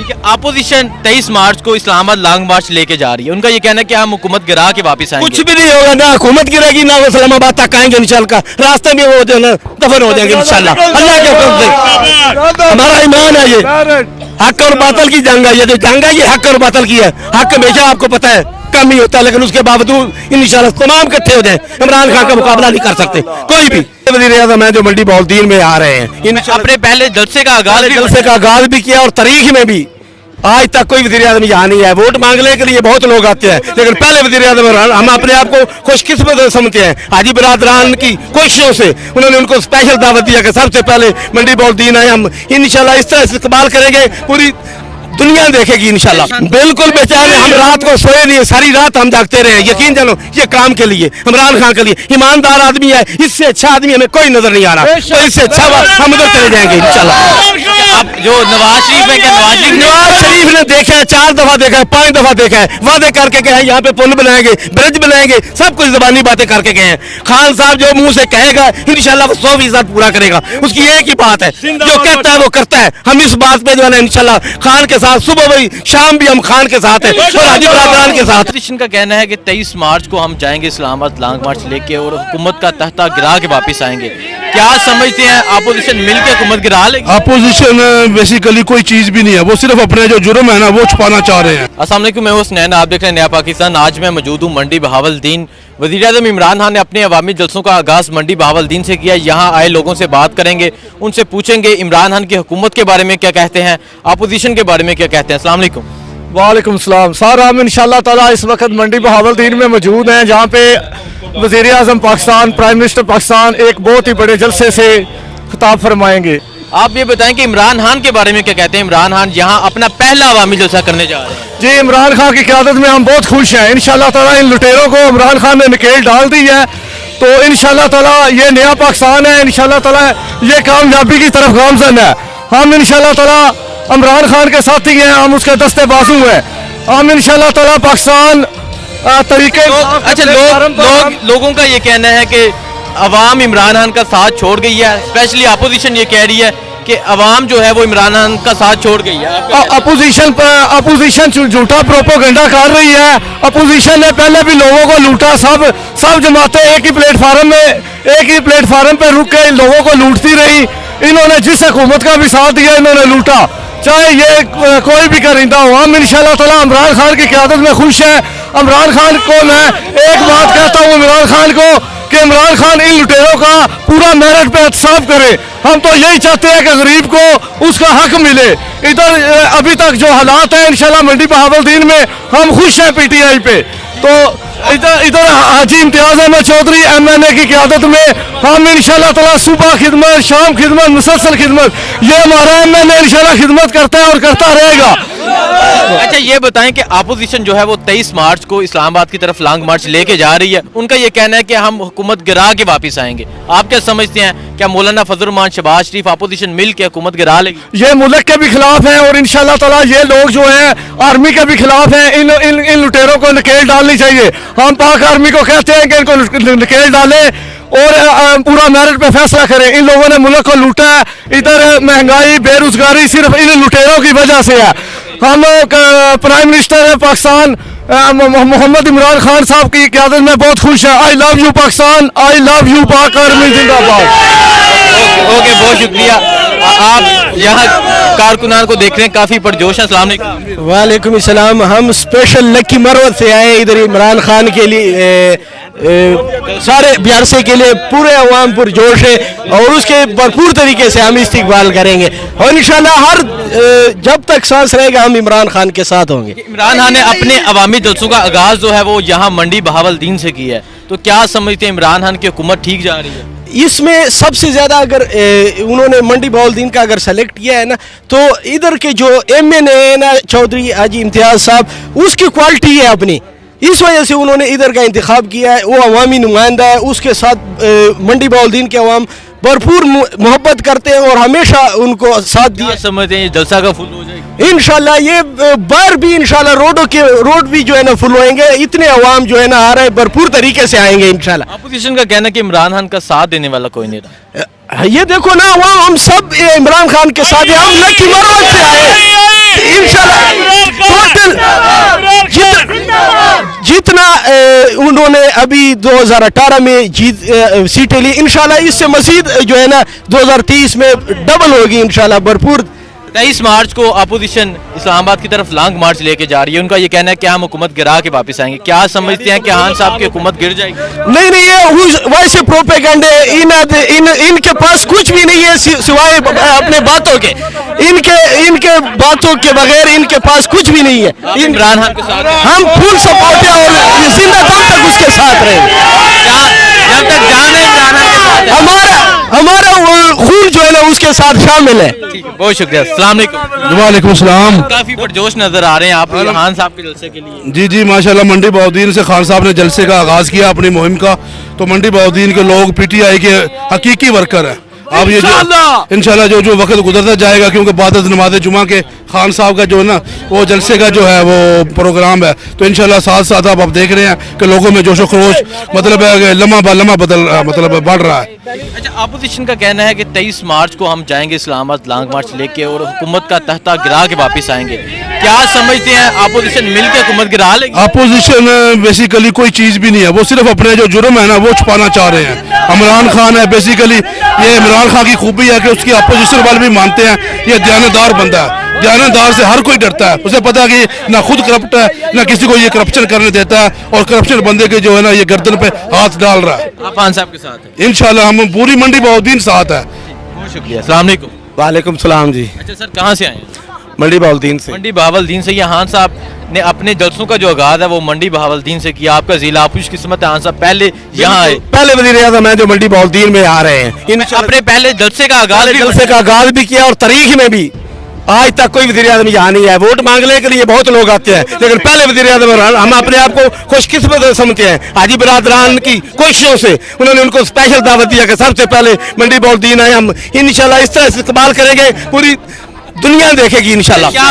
ठीक है, अपोजिशन 23 मार्च को इस्लामाबाद लॉन्ग मार्च लेके जा रही है, उनका ये कहना है कि हम हुकूमत गिरा के वापस आएंगे। कुछ भी नहीं होगा, ना हुकूमत गिरेगी ना वो इस्लामाबाद तक आएंगे इंशाल्लाह, रास्ते में वो जो है ना दफन हो जाएंगे इंशाल्लाह अल्लाह के हुक्म से। हमारा ईमान है, ये हक और बातल की जंग है, ये जो जंग है ये हक और बातल की है। हक हमेशा आपको पता है कम ही होता है, लेकिन उसके बावजूद इंशाल्लाह तमाम इकट्ठे हो जाए, इमरान खान का मुकाबला नहीं कर सकते कोई भी। वज़ीर आज़म है जो मंडी बहाउद्दीन में आ रहे हैं, अपने पहले जलसे का आगाज भी किया और तारीख में भी आज तक कोई वज़ीर आज़म यहाँ नहीं है। वोट मांगने के लिए बहुत लोग आते हैं, लेकिन पहले वज़ीर आज़म हम अपने आप को खुशकिस्मत समझते हैं। हाजी बरादरान की कोशिशों से उन्होंने उनको स्पेशल दावत दिया कि सबसे पहले मंडी बहाउद्दीन आए, हम इंशाल्लाह इस तरह इस्तेमाल करेंगे, पूरी दुनिया देखेगी इंशाल्लाह। बिल्कुल बेचारे हम रात को सोए नहीं, सारी रात हम जागते रहे, यकीन जानो ये काम के लिए, इमरान खान के लिए। ईमानदार आदमी है, इससे अच्छा आदमी हमें कोई नजर नहीं आ रहा, तो इससे अच्छा हम उधर चले जाएंगे इंशाल्लाह। अब जो नवाज शरीफ है, नवाज शरीफ ने देखा है, 4 दफा देखा है, 5 दफा देखा है, वादे करके गए हैं यहाँ पे पुल बनाएंगे, ब्रिज बनाएंगे, सब कुछ ज़बानी बातें करके गए हैं। खान साहब जो मुंह से कहेगा इंशाल्लाह वो 100% पूरा करेगा, उसकी एक ही बात है, जो कहता है वो करता है। हम इस बात पे जो है ना इंशाल्लाह खान के साथ सुबह भी शाम भी हम खान के साथ हैं और हाजी बरादरान के साथ। अपोजिशन का कहना है कि 23 मार्च को हम जाएंगे इस्लामाबाद लॉन्ग मार्च लेके और हुकूमत का तख्ता गिरा के वापस आएंगे। क्या समझते हैं अपोजिशन मिलकर हुकूमत गिरा लेगी? अपोजिशन बेसिकली कोई चीज भी नहीं है, वो सिर्फ अपने जो जुर्म है ना वो छुपाना चाह रहे हैं। अस्सलाम वालेकुम, मैं हुसनैन, आप देख रहे हैं नया पाकिस्तान। आज मैं मौजूद हूँ मंडी बहावलदीन। वज़ीर आज़म इमरान खान ने अपने अवामी जलसों का आगाज़ मंडी बहावलदीन से किया। यहाँ आए लोगों से बात करेंगे, उनसे पूछेंगे इमरान खान की हुकूमत के बारे में क्या कहते हैं, अपोजिशन के बारे में क्या कहते हैं। अस्सलाम वालेकुम। वालेकुम सलाम। सर हम इंशाल्लाह ताला इस वक्त मंडी बहावलदीन में मौजूद हैं, जहाँ पे वज़ीर आज़म पाकिस्तान, प्राइम मिनिस्टर पाकिस्तान एक बहुत ही बड़े जलसे से खिताब फरमाएंगे। आप ये बताएं कि इमरान खान के बारे में क्या कहते हैं। इमरान खान यहाँ अपना पहला अवामी जलसा करने जा रहे हैं। जी, इमरान खान की क़यादत में हम बहुत खुश हैं। इंशाल्लाह ताला इन लुटेरों को इमरान खान ने नकेल डाल दी है, तो इंशाल्लाह ताला ये नया पाकिस्तान है, इंशाल्लाह ताला ये कामयाबी की तरफ गामजन है। हम इंशाल्लाह ताला इमरान खान के साथी हैं, हम उसके दस्ते बाजू हैं। हम इंशाल्लाह ताला पाकिस्तान तरीके अच्छा लोगों का ये कहना है कि अवाम इमरान खान का साथ छोड़ गई है, स्पेशली अपोजिशन ये कह रही है कि अवाम जो है वो इमरान खान का साथ छोड़ गई है। अपोजिशन झूठा प्रोपोगंडा कर रही है। अपोजिशन ने पहले भी लोगों को लूटा, सब जमातें एक ही प्लेटफार्म पे रुक के लोगों को लूटती रही। इन्होंने जिस हुकूमत का भी साथ दिया इन्होंने लूटा, चाहे ये कोई भी करिंदा हो। हम इंशाल्लाह ताला इमरान खान की क़यादत में खुश हैं। इमरान खान को मैं एक बात कहता हूँ इमरान खान को कि इमरान खान इन लुटेरों का पूरा मेरिट पे एहतसाब करे। हम तो यही चाहते हैं कि गरीब को उसका हक मिले। इधर अभी तक जो हालात हैं इंशाल्लाह मंडी बहावलदीन में हम खुश हैं पीटीआई पे। तो इधर हाजी इम्तियाज अहमद चौधरी MNA की क़यादत में हम इंशाल्लाह ताला सुबह खिदमत, शाम खिदमत, मुसलसल खिदमत, ये हमारा MNA इंशाल्लाह खिदमत करता है और करता रहेगा। अच्छा ये बताएं कि अपोजिशन जो है वो 23 मार्च को इस्लामाबाद की तरफ लॉन्ग मार्च लेके जा रही है, उनका ये कहना है कि हम हुकूमत गिरा के वापस आएंगे। आप क्या समझते हैं, क्या मौलाना फजल रहमान, शहबाज शरीफ, अपोजिशन मिल के हुकूमत गिरा लेगी? ये मुल्क के भी खिलाफ है और इंशाल्लाह ताला ये लोग जो हैं आर्मी के भी खिलाफ हैं। इन लुटेरों को नकेल डालनी चाहिए। हम पाक आर्मी को कहते हैं कि इनको नकेल डालें और पूरा मेरिट पे फैसला करें। इन लोगों ने मुल्क को लूटा है। इधर महंगाई, बेरोजगारी सिर्फ इन लुटेरों की वजह से है। हम प्राइम मिनिस्टर पाकिस्तान मोहम्मद इमरान खान साहब की क़यादत में बहुत खुश है। I love you Pakistan, I love you पाक आर्मी, जिंदाबाद। ओके, बहुत शुक्रिया। आप यहाँ कारकुनान को देख रहे हैं, काफी पुरजोश है। अस्सलाम वालेकुम। वालेकुम सलाम। हम स्पेशल लक्की मरवत से आए इधर इमरान खान के लिए, सारे बिहारसे के लिए पूरे अवाम पुरजोश है और उसके भरपूर तरीके से हम इस्तिकबाल करेंगे और इंशाल्लाह हर जब तक सांस रहेगा हम इमरान खान के साथ होंगे। इमरान खान ने अपने अवामी जलसों का आगाज जो है वो यहाँ मंडी बहावलदीन से किया है, तो क्या समझते हैं इमरान खान की हुकूमत ठीक जा रही है? इसमें सबसे ज़्यादा अगर उन्होंने मंडी बहावलदीन का अगर सेलेक्ट किया है ना, तो इधर के जो MNA है ना चौधरी हाजी इम्तियाज साहब, उसकी क्वालिटी है अपनी, इस वजह से उन्होंने इधर का इंतखाब किया है। वो अवामी नुमाइंदा है, उसके साथ मंडी बहावलदीन के अवाम भरपूर मोहब्बत करते हैं और हमेशा उनको साथ दिया। समझते हैं जलसा का फुल हो जाएगा इंशाल्लाह। ये बार भी इंशाल्लाह रोड भी जो है ना फुल होंगे। इतने अवाम जो है ना आ रहे हैं, भरपूर तरीके से आएंगे इंशाल्लाह। अपोजिशन का कहना है कि इमरान खान का साथ देने वाला कोई नहीं रहा। ये देखो ना, वहाँ हम सब इमरान खान के साथ हैं। हम लकी मरवत से आए, अभी 2018 में जीत सीटें ली, इंशाल्लाह इससे मजीद जो है ना 2030 में डबल होगी इंशाल्लाह भरपूर। 23 मार्च को अपोजिशन इस्लामाबाद की तरफ लॉन्ग मार्च लेके जा रही है, उनका ये कहना है कि हम हुकूमत गिरा के वापस आएंगे, क्या समझते हैं कि खान साहब की हुकूमत गिर जाएगी? नहीं नहीं, ये वैसे प्रोपेगेंडे इनके पास कुछ भी नहीं है सिवाय अपने बातों के, इनके बातों के बगैर इनके पास कुछ भी नहीं है। इमरान खान के साथ हैं? हम फुल सपोर्ट है और जिंदा दम तक उसके साथ रहेंगे, जब तक जान है इमरान खान के साथ है। हमारा खून जो है ना उसके साथ शामिल है। ठीक है, बहुत शुक्रिया। अस्सलाम वालेकुम। वालेकुम सलाम। काफी पुरजोश नजर आ रहे हैं आप खान साहब के जलसे के लिए। जी जी माशाल्लाह, मंडी बहाउद्दीन से खान साहब ने जलसे का आगाज़ किया अपनी मुहिम का, तो मंडी बहाउद्दीन के लोग पीटीआई के हकीकी वर्कर हैं। अब ये इंशाल्लाह जो वक्त गुजरता जाएगा, क्योंकि बाद नमाज जुमा के खान साहब का जो है ना वो जलसे का जो है वो प्रोग्राम है, तो इंशाल्लाह साथ साथ आप देख रहे हैं कि लोगों में जोशो खरोश मतलब है लम्हा ब लम्हा मतलब बढ़ रहा है। अच्छा, अपोजिशन का कहना है कि 23 मार्च को हम जाएंगे इस्लामाबाद लॉन्ग मार्च लेके और हुकूमत का तख्ता गिरा के वापस आएंगे, क्या समझते हैं अपोजिशन मिलकर हुकूमत गिरा लेगी? अपोजिशन बेसिकली कोई चीज़ भी नहीं है, वो सिर्फ अपने जो जुर्म है ना वो छुपाना चाह रहे हैं। इमरान खान है बेसिकली, ये इमरान खान की खूबी है कि उसकी अपोजिशन वाले भी मानते हैं ये दयानतदार बंदा है, दयानतदार से हर कोई डरता है, उसे पता है कि ना खुद करप्ट है ना किसी को ये करप्शन करने देता है, और करप्शन बंदे के जो है ना ये गर्दन पे हाथ डाल रहा है। आप खान साहब के साथ हैं? इंशाल्लाह हम पूरी मंडी बहाउद्दीन साथ है। बहुत शुक्रिया। अस्सलाम वालेकुम। वालेकुम सलाम जी। अच्छा सर, कहाँ से आए हैं? मंडी बहाउद्दीन से। मंडी बहावलदीन से। ये खान साहब ने अपने जलसों का जो आगाज है वो मंडी बहावलदीन से किया, आपका जिला आप खुशकिस्मत है खान साहब पहले यहाँ आए, पहले वज़ीर-ए-आज़म है जो मंडी बहाउद्दीन में आ रहे हैं, अपने पहले जलसे का आगाज भी जलसे का आगाज भी किया, और तारीख में भी आज तक कोई वज़ीर-ए-आज़म यहाँ नहीं है। वोट मांगने के लिए बहुत लोग आते हैं, लेकिन पहले वज़ीर-ए-आज़म हम अपने आप को खुशकिस्मत समझते हैं। हाजी बरादरान की कोशिशों से उन्होंने उनको स्पेशल दावत दिया कि सबसे पहले मंडी बहाउद्दीन आए, हम इंशाल्लाह इस तरह से इस्तेमाल करेंगे, पूरी दुनिया देखेगी इंशाल्लाह। क्या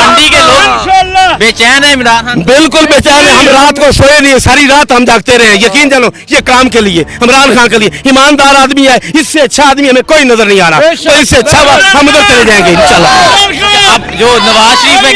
मंडी के लोग बेचैन है इमरान खान? बिल्कुल बेचैन है, हम रात को सोए नहीं, सारी रात हम जागते रहे, यकीन जानो ये काम के लिए, इमरान खान के लिए। ईमानदार आदमी है, इससे अच्छा आदमी हमें कोई नजर नहीं आ रहा, तो इससे अच्छा हम उधर चले जाएंगे इंशाल्लाह। अब जो नवाज शरीफ है,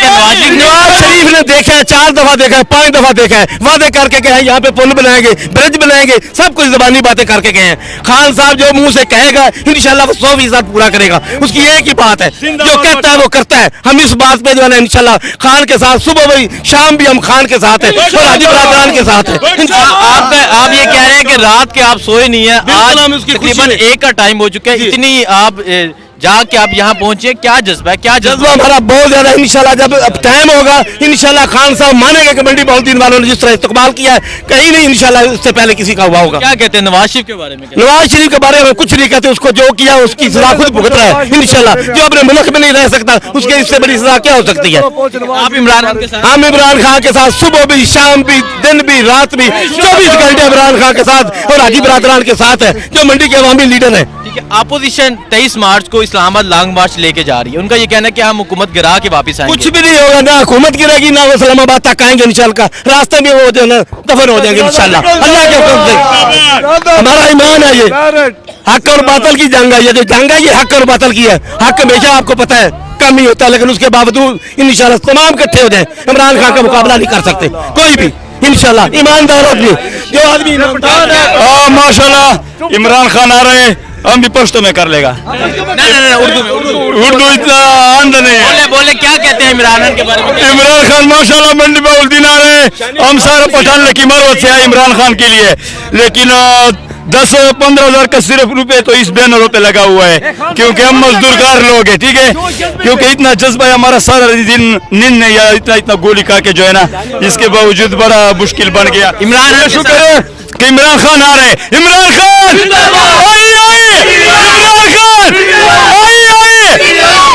नवाज शरीफ ने देखा है, 4 दफा देखा है, 5 दफा देखा है, वादे करके गए हैं यहाँ पे पुल बनाएंगे, ब्रिज बनाएंगे, सब कुछ ज़बानी बातें करके गए हैं। खान साहब जो मुंह से कहेगा इंशाल्लाह वो 100% पूरा करेगा, उसकी एक ही बात है, जो कहता है वो करता है। हम इस बात पे जो है ना इंशाल्लाह खान के साथ सुबह भी शाम भी हम खान के साथ हैं और हाजी बरादरान के साथ हैं। आप ये कह रहे हैं कि रात के आप सोए नहीं है, आज तकरीबन 1 का टाइम हो चुका है, इतनी आप जाग के आप यहाँ पहुंचे, क्या जज्बा है? क्या जज्बा हमारा बहुत ज्यादा है। इंशाल्लाह जब अब टाइम होगा इंशाल्लाह खान साहब मानेंगे कि मंडी बहाउद्दीन वालों ने जिस तरह इस्तेमाल किया है कहीं नहीं इंशाल्लाह उससे पहले किसी का हुआ होगा। क्या कहते हैं नवाज शरीफ के बारे में? नवाज शरीफ के बारे में कुछ नहीं कहते, उसको जो किया उसकी सजा खुद भुगत रहा है इंशाल्लाह। जो अपने मुल्क में नहीं रह सकता उसके इससे बड़ी सजा क्या हो सकती है? आप इमरान खान के साथ? हम इमरान खान के साथ सुबह भी, शाम भी, दिन भी, रात भी, 24 घंटे इमरान खान के साथ और हाजी बरादरान के साथ है जो मंडी के अवामी लीडर है। ठीक है, अपोजिशन 23 मार्च को इस्लामाबाद लॉन्ग मार्च लेके जा रही है, उनका ये कहना है कि हम हुकूमत गिरा के वापस आएंगे। कुछ भी नहीं होगा, ना हुकूमत गिरेगी ना वो इस्लामाबाद तक आएंगे इंशाल्लाह, रास्ते में वो जो ना दफन हो जाएंगे इंशाल्लाह अल्लाह के हुक्म से। हमारा ईमान है, ये हक और बातिल की जंग है, ये जो जंग है ये हक और बातिल की है। हक हमेशा आपको पता है कम ही होता है, लेकिन उसके बावजूद इंशाल्लाह तमाम इकट्ठे हो जाए, इमरान खान का मुकाबला नहीं कर सकते कोई भी इंशाल्लाह। ईमानदार आदमी जो आदमी ईमानदार है, माशाल्लाह इमरान खान आ रहे हैं, हम भी पश्तो में कर लेगा। उर्दू इतना आंदा नहीं है। बोले क्या कहते हैं इमरान खान के बारे में? इमरान खान माशाल्लाह मंडी बहाउद्दीन आ रहे हैं, हम सारे पठान की मरवत से आए इमरान खान के लिए, लेकिन 10-15 हजार का सिर्फ रुपए तो इस बैनरों पे लगा हुआ है, क्योंकि हम मजदूरकार लोग हैं, ठीक है, क्योंकि इतना जज्बा है हमारा, सारा दिन नींद नहीं या इतना गोली खा के जो है ना, इसके बावजूद बड़ा मुश्किल बन गया। इमरान खान शुक्र है कि इमरान खान आ रहे हैं। इमरान खान इमरान खान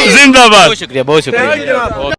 जिंदाबाद। बहुत शुक्रिया, बहुत शुक्रिया।